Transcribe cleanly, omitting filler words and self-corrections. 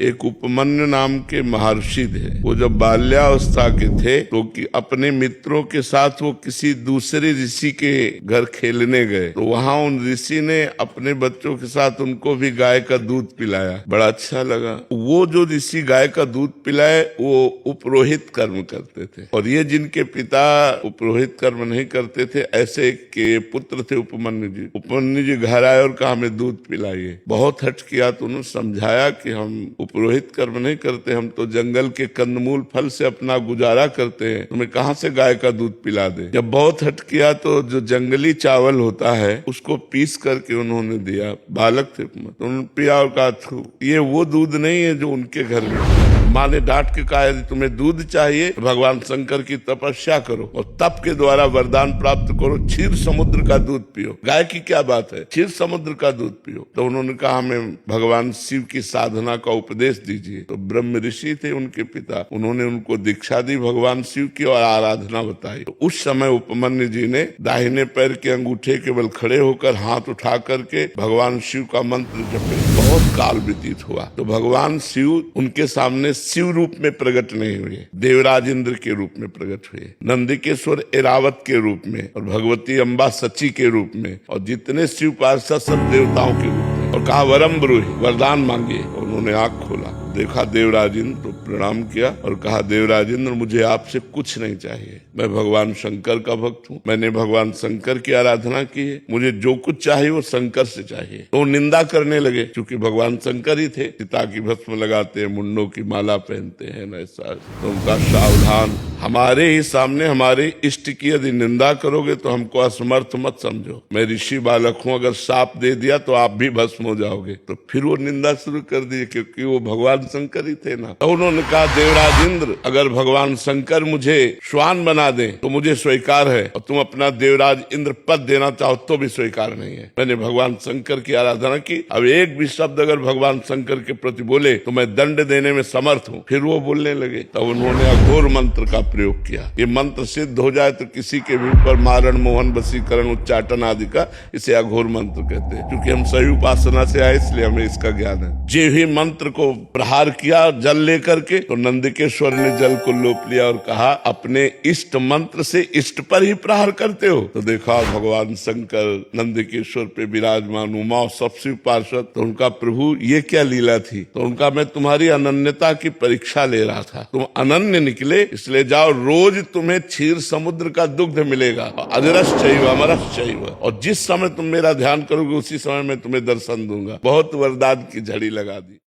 एक उपमन्यु नाम के महर्षि थे। वो जब बाल्यावस्था के थे तो अपने मित्रों के साथ वो किसी दूसरे ऋषि के घर खेलने गए, तो वहां उन ऋषि ने अपने बच्चों के साथ उनको भी गाय का दूध पिलाया। बड़ा अच्छा लगा। वो जो ऋषि गाय का दूध पिलाए वो उपरोहित कर्म करते थे, और ये जिनके पिता उपरोहित कर्म नहीं करते थे, ऐसे के पुत्र थे उपमन्यु जी। उपमन्यु जी घर आए और कहा हमें दूध पिलाइए। बहुत हट किया तो उन्होंने समझाया कि हम उपरोहित कर्म नहीं करते, हम तो जंगल के कंदमूल फल से अपना गुजारा करते हैं, तुम्हें कहाँ से गाय का दूध पिला दे। जब बहुत हट किया तो जो जंगली चावल होता है उसको पीस करके उन्होंने दिया। बालक थे तो उन्होंने पिया और कहा ये वो दूध नहीं है जो उनके घर में। माँ ने डांट के कहा यदि तुम्हें दूध चाहिए तो भगवान शंकर की तपस्या करो और तप के द्वारा वरदान प्राप्त करो, क्षीर समुद्र का दूध पियो। गाय की क्या बात है, क्षीर समुद्र का दूध पियो। तो उन्होंने कहा हमें भगवान शिव की साधना का उपदेश दीजिए। तो ब्रह्म ऋषि थे उनके पिता, उन्होंने उनको दीक्षा दी भगवान शिव की और आराधना बताई। तो उस समय उपमन्यु जी ने दाहिने पैर के अंगूठे के बल खड़े होकर हाथ उठा करके भगवान शिव का मंत्र जपे। बहुत काल व्यतीत हुआ तो भगवान शिव उनके सामने शिव रूप में प्रकट नहीं हुए, देवराज इंद्र के रूप में प्रकट हुए, नंदिकेश्वर एरावत के रूप में, और भगवती अम्बा सची के रूप में, और जितने शिव पार्षद सब देवताओं के रूप में। और कहा वरम ब्रूहि, वरदान मांगिए। उन्होंने आंख खोला, देखा देवराज इंद्र, तो प्रणाम किया और कहा देवराज इंद्र मुझे आपसे कुछ नहीं चाहिए, मैं भगवान शंकर का भक्त हूँ, मैंने भगवान शंकर की आराधना की है, मुझे जो कुछ चाहिए वो शंकर से चाहिए। तो निंदा करने लगे, क्योंकि भगवान शंकर ही थे, सीता की भस्म लगाते हैं, मुंडों की माला पहनते हैं, ऐसा। तो उनका सावधान, हमारे ही सामने हमारे इष्ट की यदि निंदा करोगे तो हमको असमर्थ मत समझो। मैं ऋषि बालक हूँ, अगर शाप दे दिया तो आप भी भस्म हो जाओगे। तो फिर वो निंदा शुरू कर दी, क्योंकि वो भगवान शंकर ही थे ना। तो उन्होंने कहा देवराज इंद्र अगर भगवान शंकर मुझे श्वान बना दे तो मुझे स्वीकार है, और तुम अपना देवराज इंद्र पद देना चाहो तो भी स्वीकार नहीं है। मैंने भगवान शंकर की आराधना की, अब एक भी शब्द अगर भगवान शंकर के प्रति बोले तो मैं दंड देने में समर्थ हूँ। फिर वो बोलने लगे, तब उन्होंने अघोर मंत्र का प्रयोग किया। ये मंत्र सिद्ध हो जाए तो किसी के भी ऊपर मारण, मोहन, वशीकरण, उच्चाटन आदि का, इसे अघोर मंत्र कहते हैं। क्योंकि हम सही उपासना से आए इसलिए हमें इसका ज्ञान है। जे ही मंत्र को प्रहार किया जल लेकर के, तो नंदिकेश्वर ने जल को लोप लिया और कहा अपने इष्ट मंत्र से इष्ट पर ही प्रहार करते हो। तो देखा भगवान शंकर नंदिकेश्वर पे विराजमान, उमा सबसे पार्षद। तो उनका प्रभु ये क्या लीला थी। तो उनका मैं तुम्हारी अनन्यता की परीक्षा ले रहा था, तुम अनन्य निकले, इसलिए जाओ, रोज तुम्हें क्षीर समुद्र का दुग्ध मिलेगा, अजरश्चैव अमरश्चैव, और जिस समय तुम मेरा ध्यान करोगे उसी समय मैं तुम्हें दर्शन दूंगा। बहुत वरदान की झड़ी लगा दी।